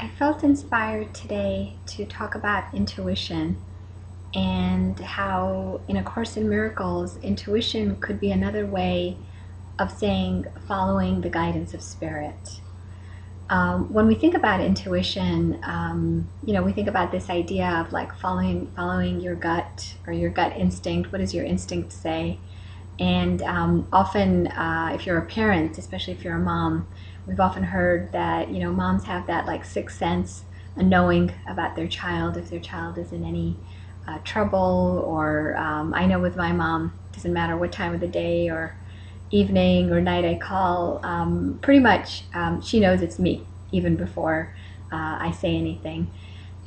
I felt inspired today to talk about intuition and how, in A Course in Miracles, intuition could be another way of saying following the guidance of spirit. When we think about intuition, we think about this idea of like following your gut or your gut instinct. What does your instinct say? And often, if you're a parent, especially if you're a mom, we've often heard that moms have that like sixth sense, a knowing about their child if their child is in any trouble. Or I know with my mom, it doesn't matter what time of the day or evening or night I call, pretty much she knows it's me even before I say anything.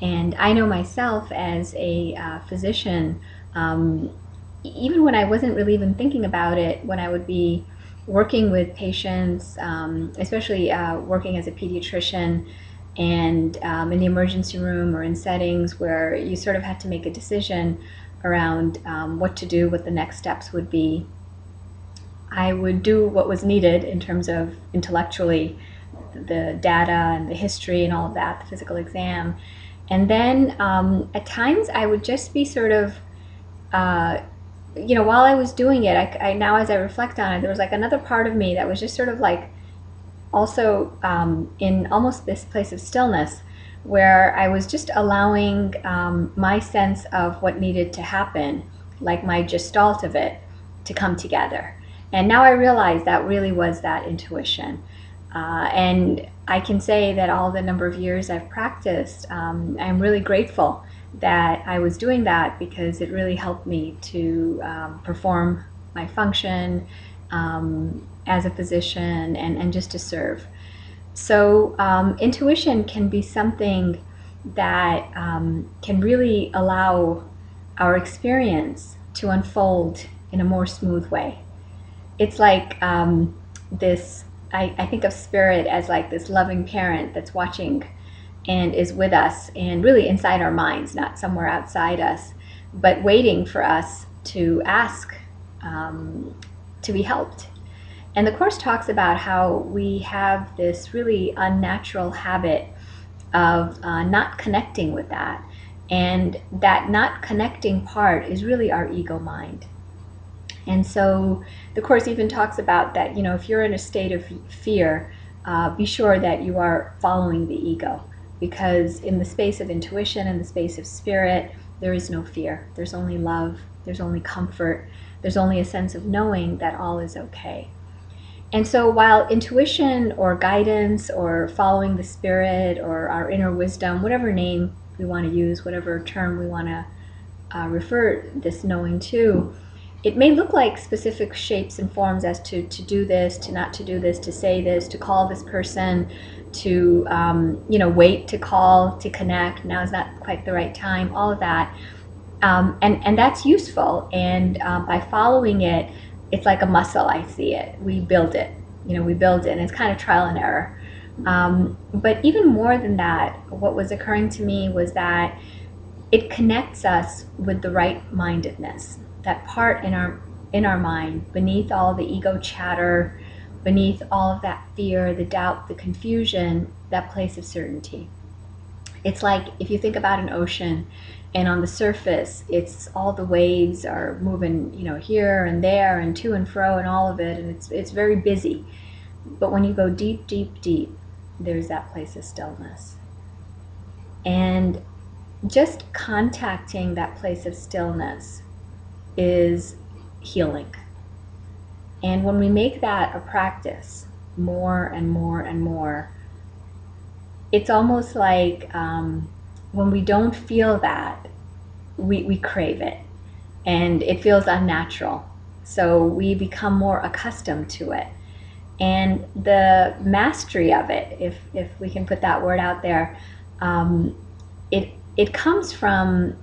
And I know myself as a physician, even when I wasn't really even thinking about it, when I would be working with patients, especially working as a pediatrician and in the emergency room or in settings where you sort of had to make a decision around what to do, what the next steps would be, I would do what was needed in terms of intellectually the data and the history and all of that, the physical exam. And then at times I would just be sort of, while I was doing it, I now as I reflect on it, there was like another part of me that was just sort of like also in almost this place of stillness where I was just allowing my sense of what needed to happen, like my gestalt of it, to come together. And now I realize that really was that intuition. And I can say that all the number of years I've practiced, I'm really grateful that I was doing that because it really helped me to perform my function as a physician and just to serve. So intuition can be something that can really allow our experience to unfold in a more smooth way. It's like this, I think of spirit as like this loving parent that's watching and is with us and really inside our minds, not somewhere outside us, but waiting for us to ask to be helped. And the Course talks about how we have this really unnatural habit of not connecting with that. And that not connecting part is really our ego mind. And so the Course even talks about that, if you're in a state of fear, be sure that you are following the ego. Because in the space of intuition, in the space of spirit, there is no fear. There's only love. There's only comfort. There's only a sense of knowing that all is okay. And so while intuition or guidance or following the spirit or our inner wisdom, whatever name we want to use, whatever term we want to refer this knowing to, it may look like specific shapes and forms as to do this, to not to do this, to say this, to call this person, to wait to call, to connect. Now is not quite the right time. All of that, and that's useful. And by following it, it's like a muscle. I see it. We build it. We build it, and it's kind of trial and error. But even more than that, what was occurring to me was that it connects us with the right-mindedness. That part in our mind, beneath all the ego chatter, beneath all of that fear, the doubt, the confusion, that place of certainty. It's like if you think about an ocean, and on the surface, it's all the waves are moving, here and there and to and fro and all of it, and it's very busy. But when you go deep, deep, deep, there's that place of stillness. And just contacting that place of stillness is healing. And when we make that a practice more and more and more, it's almost like when we don't feel that, we crave it and it feels unnatural. So we become more accustomed to it. And the mastery of it, if we can put that word out there, it comes from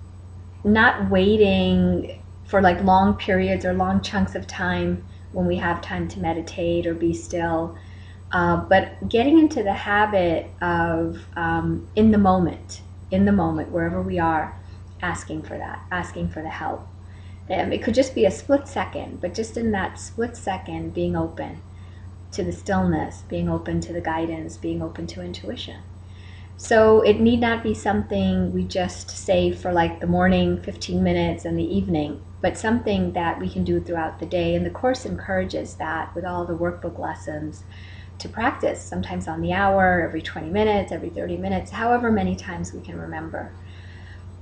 not waiting for like long periods or long chunks of time when we have time to meditate or be still, but getting into the habit of in the moment, wherever we are, asking for that, asking for the help. It could just be a split second, but just in that split second, being open to the stillness, being open to the guidance, being open to intuition. So it need not be something we just say for like the morning 15 minutes and the evening, but something that we can do throughout the day. And the course encourages that with all the workbook lessons to practice, sometimes on the hour, every 20 minutes, every 30 minutes, however many times we can remember.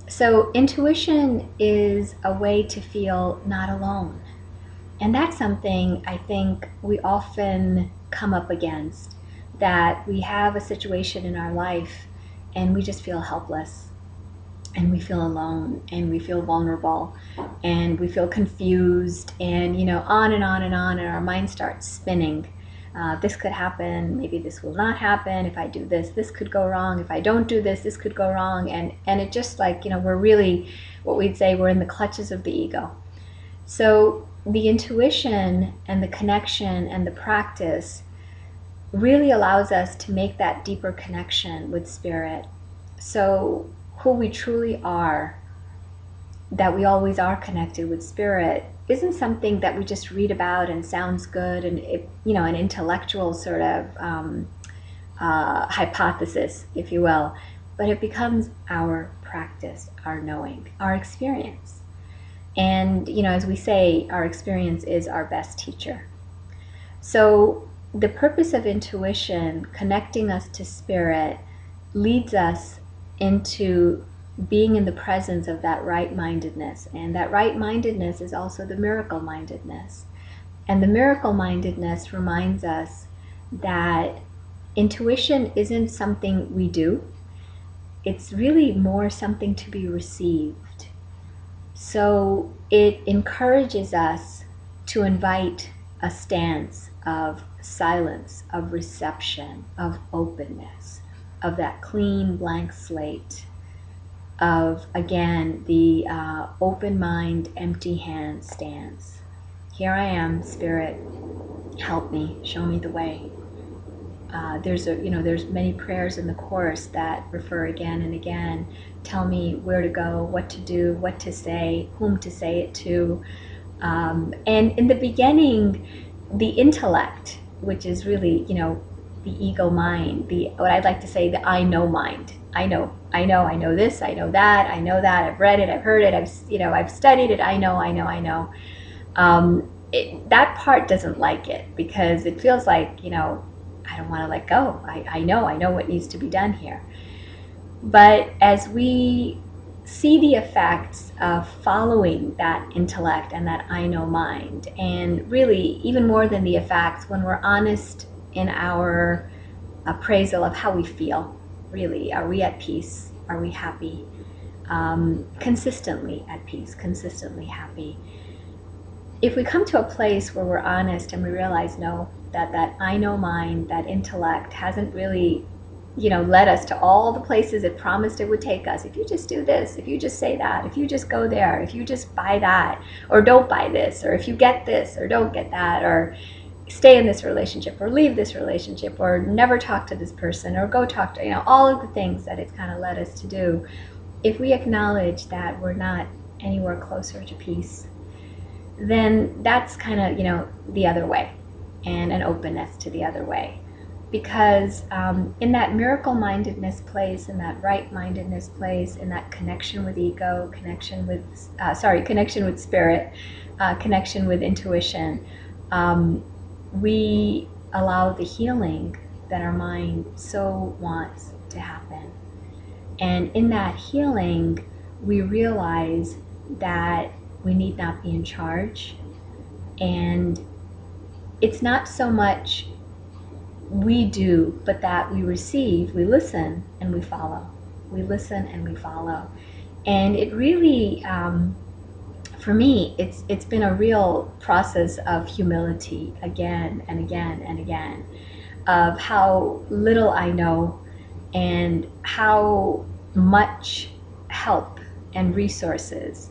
So intuition is a way to feel not alone. And that's something I think we often come up against, that we have a situation in our life and we just feel helpless and we feel alone and we feel vulnerable and we feel confused, and on and on and on, and our mind starts spinning. This could happen, maybe this will not happen. If I do this, this could go wrong. If I don't do this, this could go wrong. And it just like, we're really, what we'd say, we're in the clutches of the ego. So the intuition and the connection and the practice really allows us to make that deeper connection with spirit. So who we truly are, that we always are connected with spirit, isn't something that we just read about and sounds good and an intellectual sort of hypothesis, if you will, but it becomes our practice, our knowing, our experience. And as we say, our experience is our best teacher. So the purpose of intuition, connecting us to spirit, leads us into being in the presence of that right-mindedness. And that right-mindedness is also the miracle-mindedness. And the miracle-mindedness reminds us that intuition isn't something we do. It's really more something to be received. So it encourages us to invite a stance of silence, of reception, of openness, of that clean blank slate, of, again, the open mind, empty hand stance. Here I am, Spirit, help me, show me the way. There's many prayers in the Course that refer again and again, tell me where to go, what to do, what to say, whom to say it to. And in the beginning, the intellect, which is really, the ego mind, what I'd like to say, the I know mind. I know this, I know that, I've read it, I've heard it, I've studied it, I know. That part doesn't like it because it feels like, I don't want to let go. I know what needs to be done here. But as we see the effects of following that intellect and that I know mind, and really even more than the effects, when we're honest in our appraisal of how we feel, really, are we at peace? Are we happy? Consistently at peace, consistently happy. If we come to a place where we're honest and we realize, no, that I know mind, that intellect hasn't really, led us to all the places it promised it would take us. If you just do this, if you just say that, if you just go there, if you just buy that, or don't buy this, or if you get this, or don't get that, or stay in this relationship, or leave this relationship, or never talk to this person, or go talk to, all of the things that it's kind of led us to do. If we acknowledge that we're not anywhere closer to peace, then that's kind of, the other way, and an openness to the other way. Because in that miracle-mindedness place, in that right-mindedness place, in that connection with ego, connection with spirit, connection with intuition, we allow the healing that our mind so wants to happen. And in that healing, we realize that we need not be in charge. And it's not so much we do, but that we receive, we listen, and we follow. We listen and we follow. And it really, for me, it's been a real process of humility again and again and again, of how little I know and how much help and resources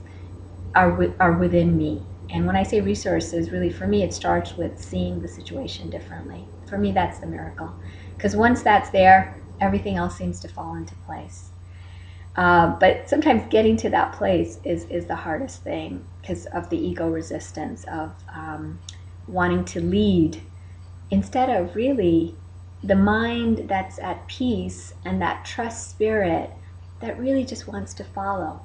are within me. And when I say resources, really for me, it starts with seeing the situation differently. For me, that's the miracle. Because once that's there, everything else seems to fall into place. But sometimes getting to that place is the hardest thing because of the ego resistance of wanting to lead instead of really the mind that's at peace and that trust spirit that really just wants to follow.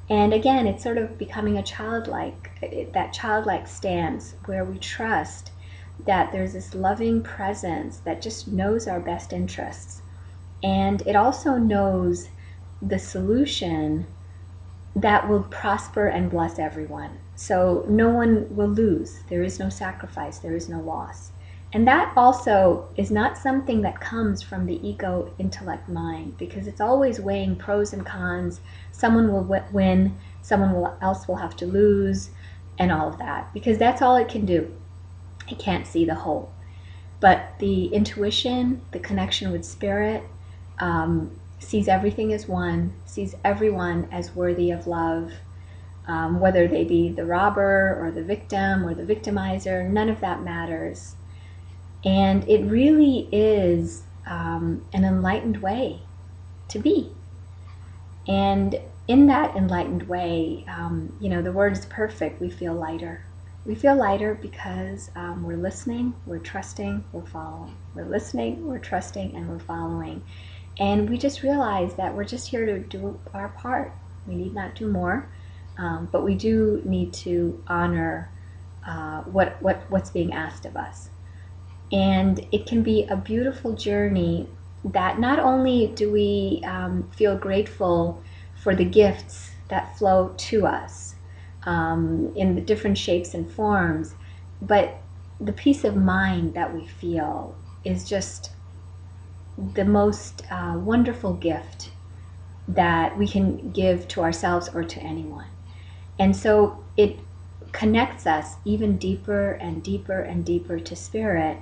And again, it's sort of becoming a that childlike stance where we trust that there's this loving presence that just knows our best interests. And it also knows the solution that will prosper and bless everyone. So no one will lose. There is no sacrifice. There is no loss. And that also is not something that comes from the ego intellect mind, because it's always weighing pros and cons. Someone will win, else will have to lose, and all of that, because that's all it can do. It can't see the whole. But the intuition, the connection with spirit, sees everything as one, sees everyone as worthy of love, whether they be the robber or the victim or the victimizer, none of that matters. And it really is an enlightened way to be. And in that enlightened way, the word is perfect, we feel lighter. We feel lighter because we're listening, we're trusting, we're following. We're listening, we're trusting, and we're following. And we just realize that we're just here to do our part. We need not do more, but we do need to honor what's being asked of us. And it can be a beautiful journey that not only do we feel grateful for the gifts that flow to us in the different shapes and forms, but the peace of mind that we feel is just the most wonderful gift that we can give to ourselves or to anyone. And so it connects us even deeper and deeper and deeper to spirit.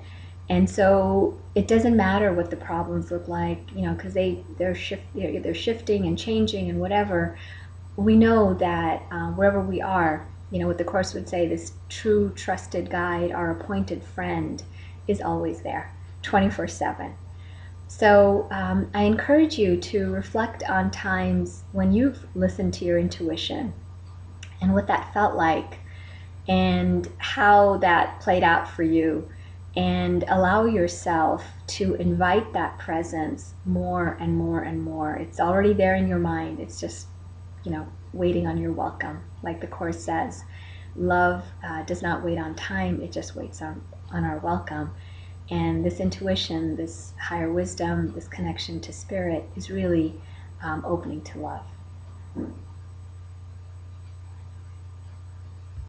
And so it doesn't matter what the problems look like, because they're shifting and changing and whatever. We know that wherever we are, what the Course would say, this true trusted guide, our appointed friend, is always there, 24/7. So I encourage you to reflect on times when you've listened to your intuition and what that felt like and how that played out for you, and allow yourself to invite that presence more and more and more. It's already there in your mind. It's just, waiting on your welcome. Like the Course says, love does not wait on time. It just waits on our welcome. And this intuition, this higher wisdom, this connection to spirit is really opening to love.